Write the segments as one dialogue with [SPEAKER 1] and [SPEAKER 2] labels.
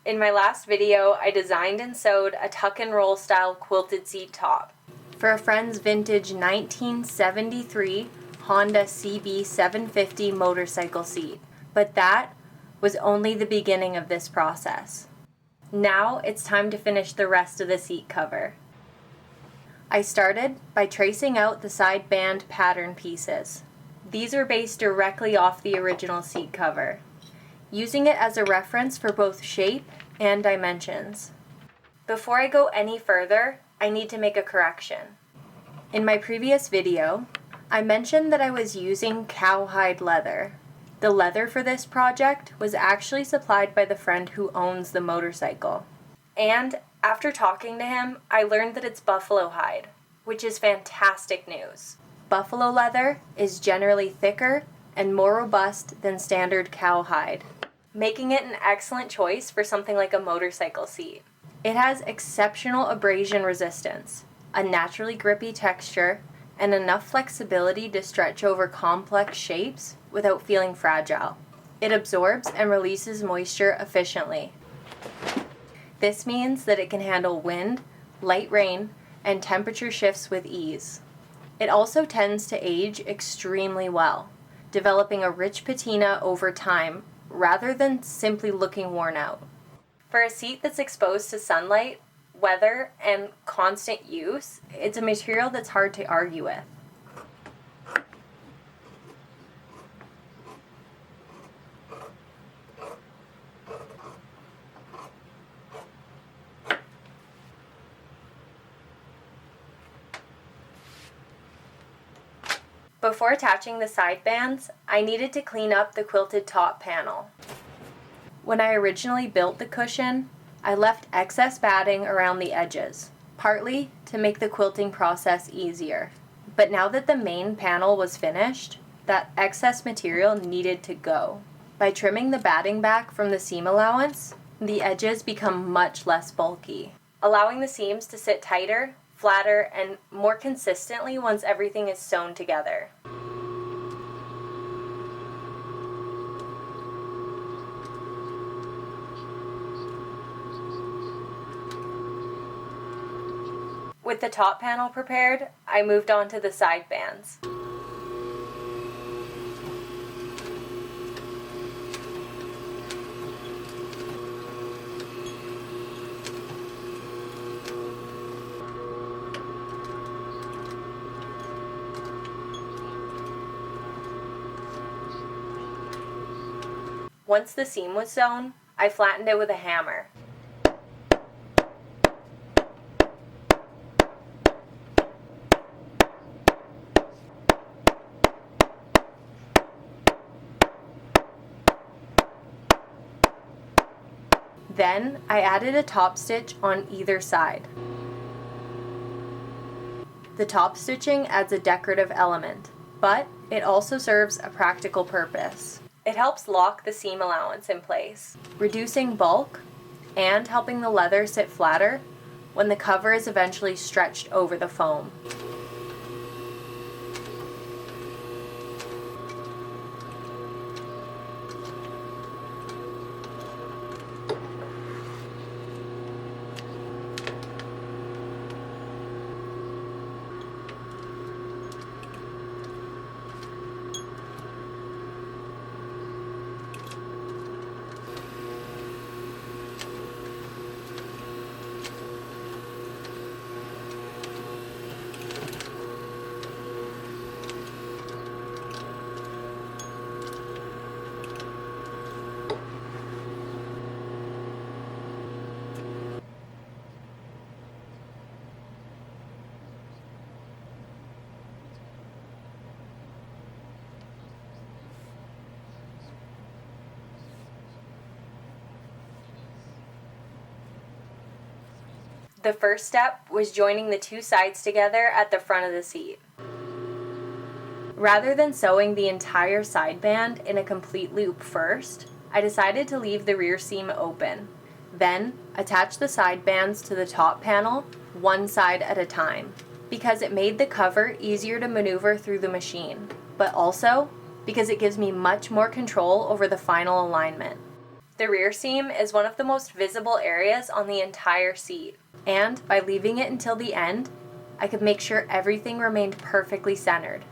[SPEAKER 1] In my last video, I designed and sewed a tuck and roll style quilted seat top for a friend's vintage 1973 Honda CB750 motorcycle seat. But that was only the beginning of this process. Now it's time to finish the rest of the seat cover. I started by tracing out the side band pattern pieces. These are based directly off the original seat cover, using it as a reference for both shape and dimensions. Before I go any further, I need to make a correction. In my previous video, I mentioned that I was using cowhide leather. The leather for this project was actually supplied by the friend who owns the motorcycle. And after talking to him, I learned that it's buffalo hide, which is fantastic news. Buffalo leather is generally thicker and more robust than standard cowhide, making it an excellent choice for something like a motorcycle seat. It has exceptional abrasion resistance, a naturally grippy texture, and enough flexibility to stretch over complex shapes without feeling fragile. It absorbs and releases moisture efficiently. This means that it can handle wind, light rain, and temperature shifts with ease. It also tends to age extremely well, developing a rich patina over time rather than simply looking worn out. For a seat that's exposed to sunlight, weather, and constant use, it's a material that's hard to argue with. Before attaching the side bands, I needed to clean up the quilted top panel. When I originally built the cushion, I left excess batting around the edges, partly to make the quilting process easier. But now that the main panel was finished, that excess material needed to go. By trimming the batting back from the seam allowance, the edges become much less bulky, allowing the seams to sit tighter, flatter, and more consistently once everything is sewn together. With the top panel prepared, I moved on to the side bands. Once the seam was sewn, I flattened it with a hammer. Then, I added a top stitch on either side. The top stitching adds a decorative element, but it also serves a practical purpose. It helps lock the seam allowance in place, reducing bulk and helping the leather sit flatter when the cover is eventually stretched over the foam. The first step was joining the two sides together at the front of the seat. Rather than sewing the entire side band in a complete loop first, I decided to leave the rear seam open. Then, attach the side bands to the top panel, one side at a time, because it made the cover easier to maneuver through the machine, but also because it gives me much more control over the final alignment. The rear seam is one of the most visible areas on the entire seat, and by leaving it until the end, I could make sure everything remained perfectly centered.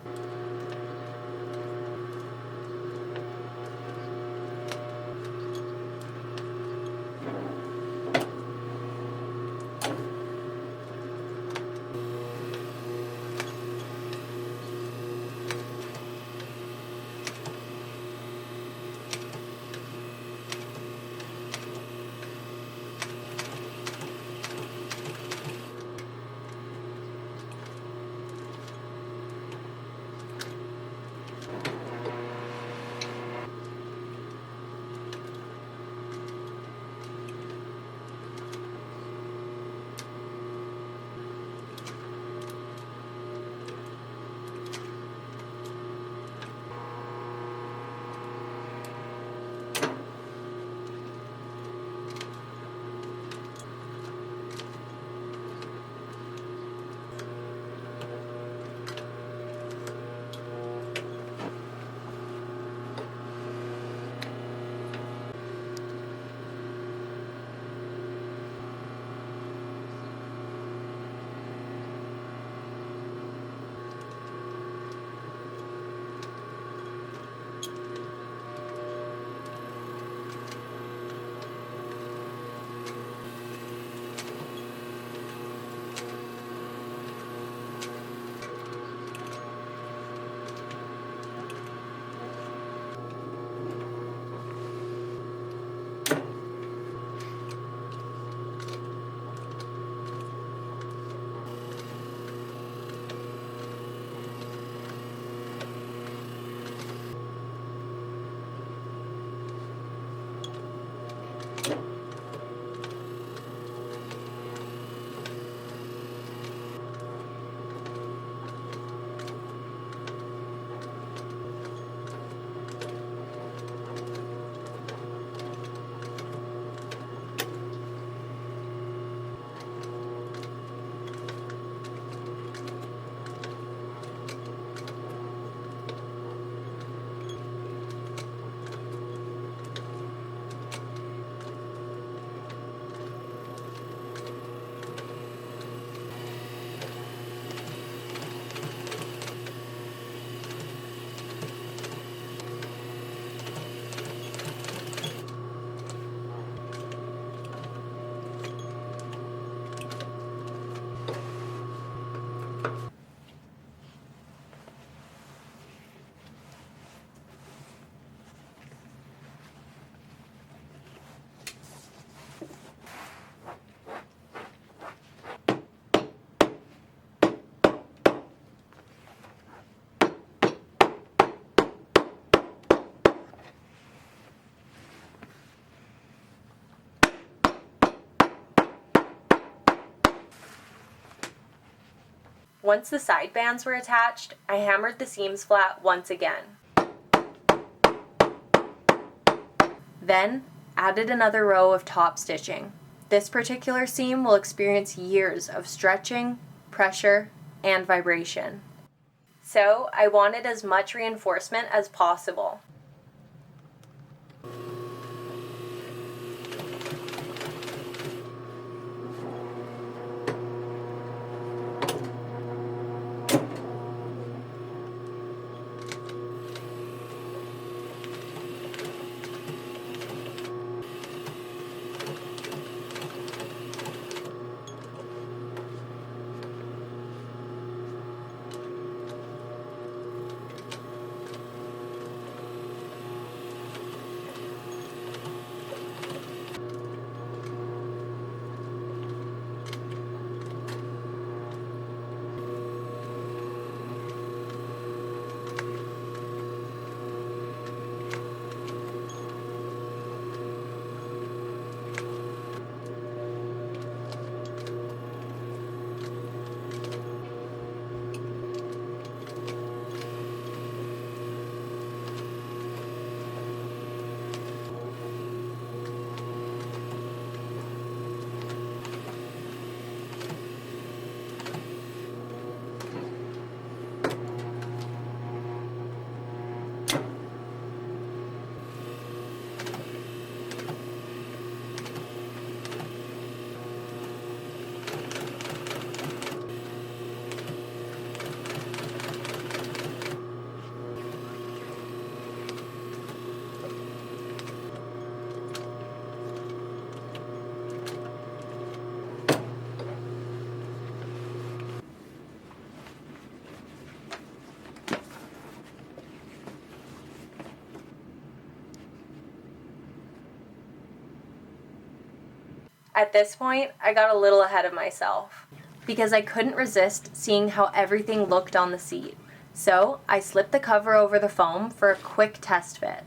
[SPEAKER 1] Once the side bands were attached, I hammered the seams flat once again. Then, added another row of top stitching. This particular seam will experience years of stretching, pressure, and vibration. So, I wanted as much reinforcement as possible. At this point, I got a little ahead of myself because I couldn't resist seeing how everything looked on the seat. So I slipped the cover over the foam for a quick test fit.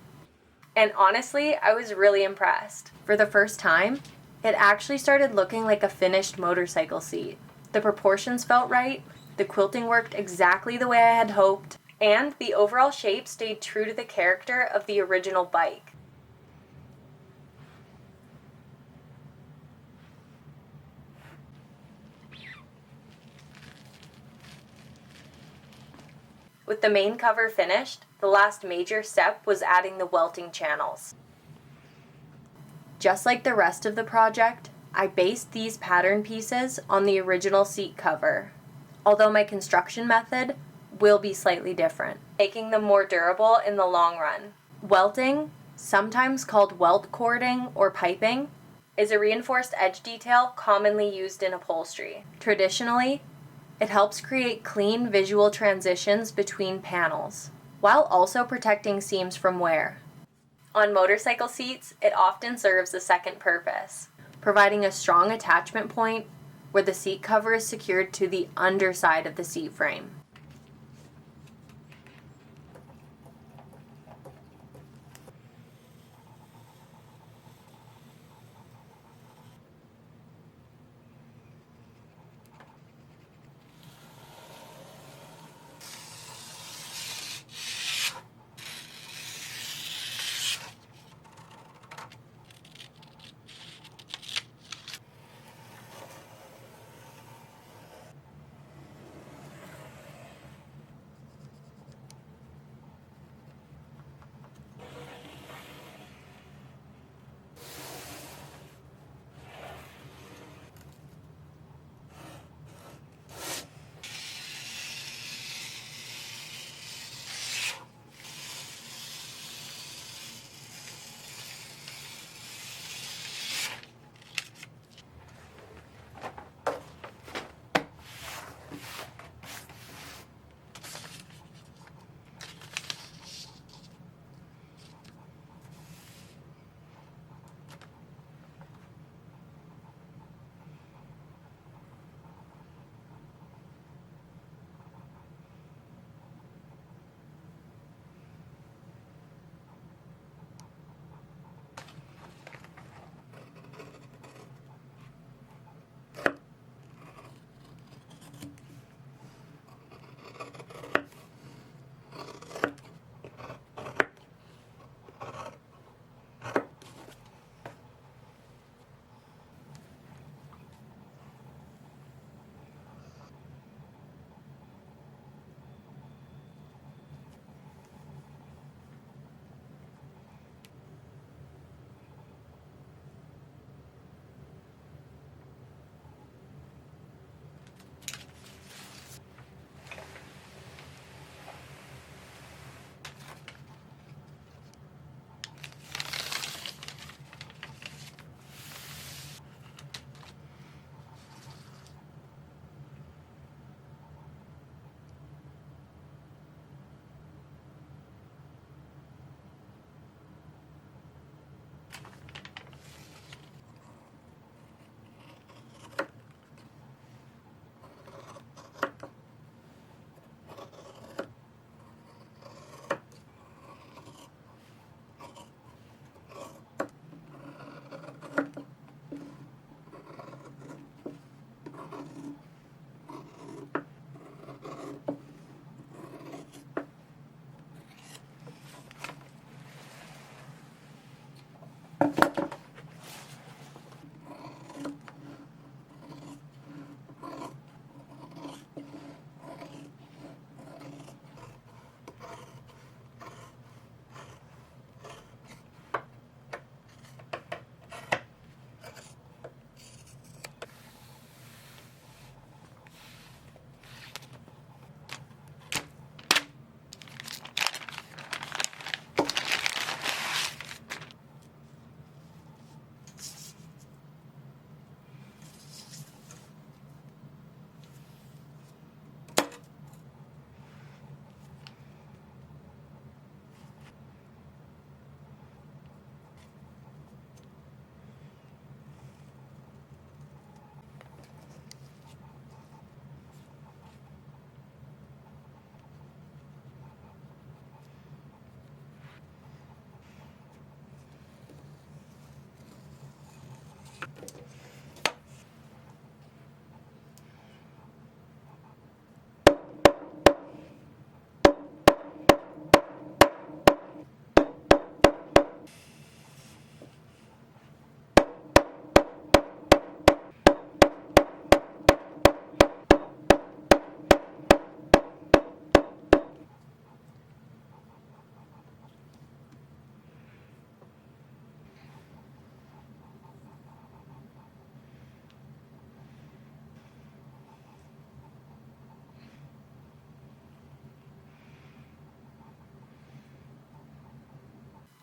[SPEAKER 1] And honestly, I was really impressed. For the first time, it actually started looking like a finished motorcycle seat. The proportions felt right, the quilting worked exactly the way I had hoped, and the overall shape stayed true to the character of the original bike. With the main cover finished, the last major step was adding the welting channels. Just like the rest of the project, I based these pattern pieces on the original seat cover, although my construction method will be slightly different, making them more durable in the long run. Welting, sometimes called welt cording or piping, is a reinforced edge detail commonly used in upholstery. Traditionally, it helps create clean visual transitions between panels, while also protecting seams from wear. On motorcycle seats, it often serves a second purpose, providing a strong attachment point where the seat cover is secured to the underside of the seat frame.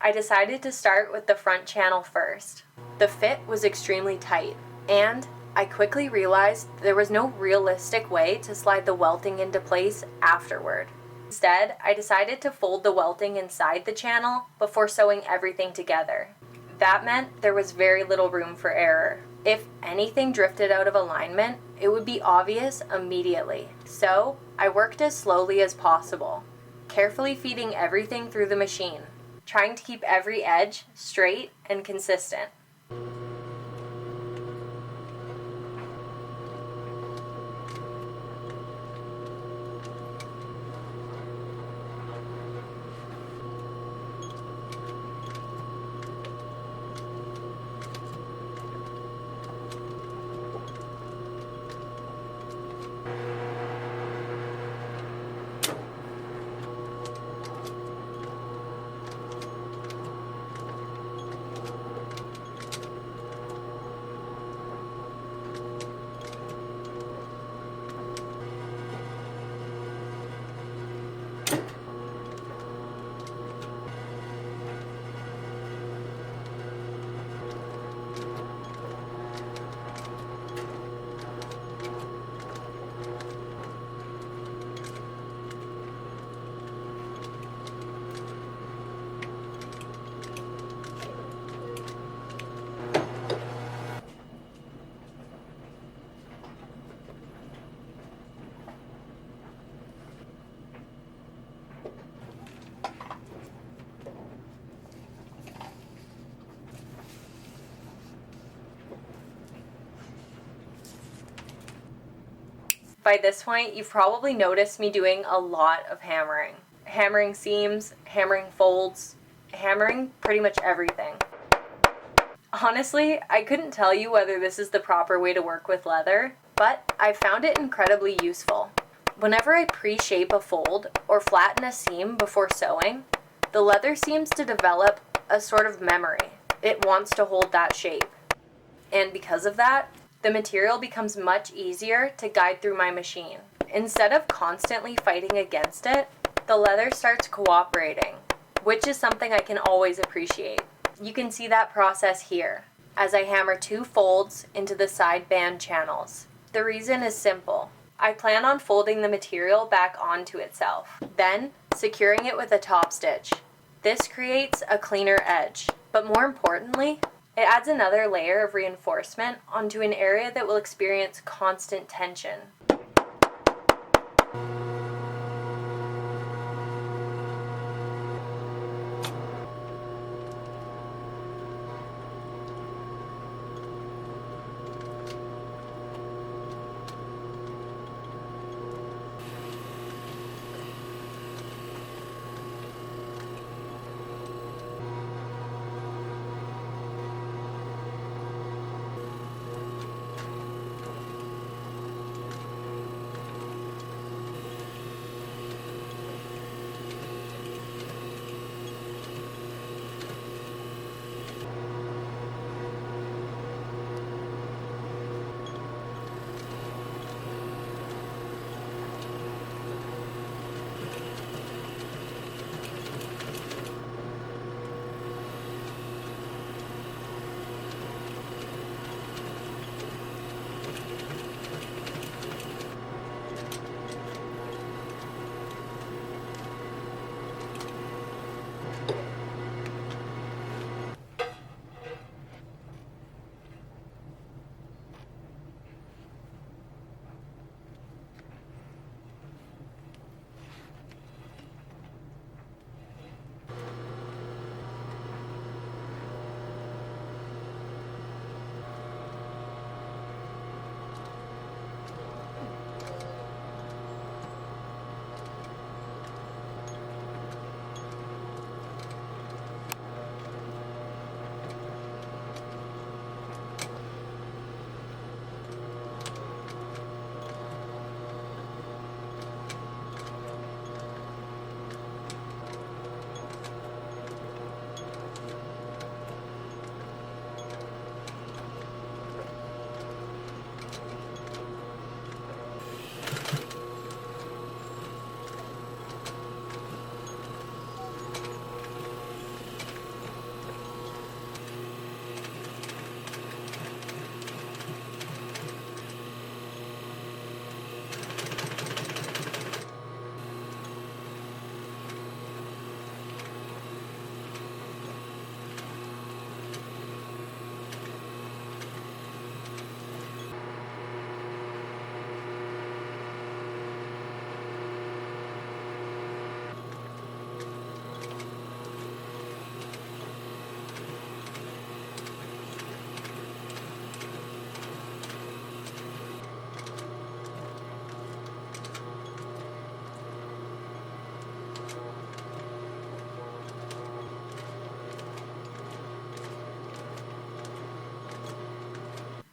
[SPEAKER 1] I decided to start with the front channel first. The fit was extremely tight, and I quickly realized there was no realistic way to slide the welting into place afterward. Instead, I decided to fold the welting inside the channel before sewing everything together. That meant there was very little room for error. If anything drifted out of alignment, it would be obvious immediately. So, I worked as slowly as possible, carefully feeding everything through the machine, trying to keep every edge straight and consistent. By this point, you've probably noticed me doing a lot of hammering. Hammering seams, hammering folds, hammering pretty much everything. Honestly, I couldn't tell you whether this is the proper way to work with leather, but I found it incredibly useful. Whenever I pre-shape a fold or flatten a seam before sewing, the leather seems to develop a sort of memory. It wants to hold that shape. And because of that, the material becomes much easier to guide through my machine. Instead of constantly fighting against it, the leather starts cooperating, which is something I can always appreciate. You can see that process here, as I hammer 2 folds into the side band channels. The reason is simple. I plan on folding the material back onto itself, then securing it with a top stitch. This creates a cleaner edge, but more importantly, it adds another layer of reinforcement onto an area that will experience constant tension.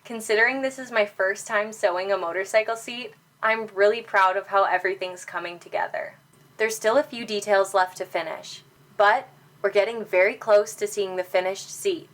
[SPEAKER 1] Considering this is my first time sewing a motorcycle seat, I'm really proud of how everything's coming together. There's still a few details left to finish, but we're getting very close to seeing the finished seat.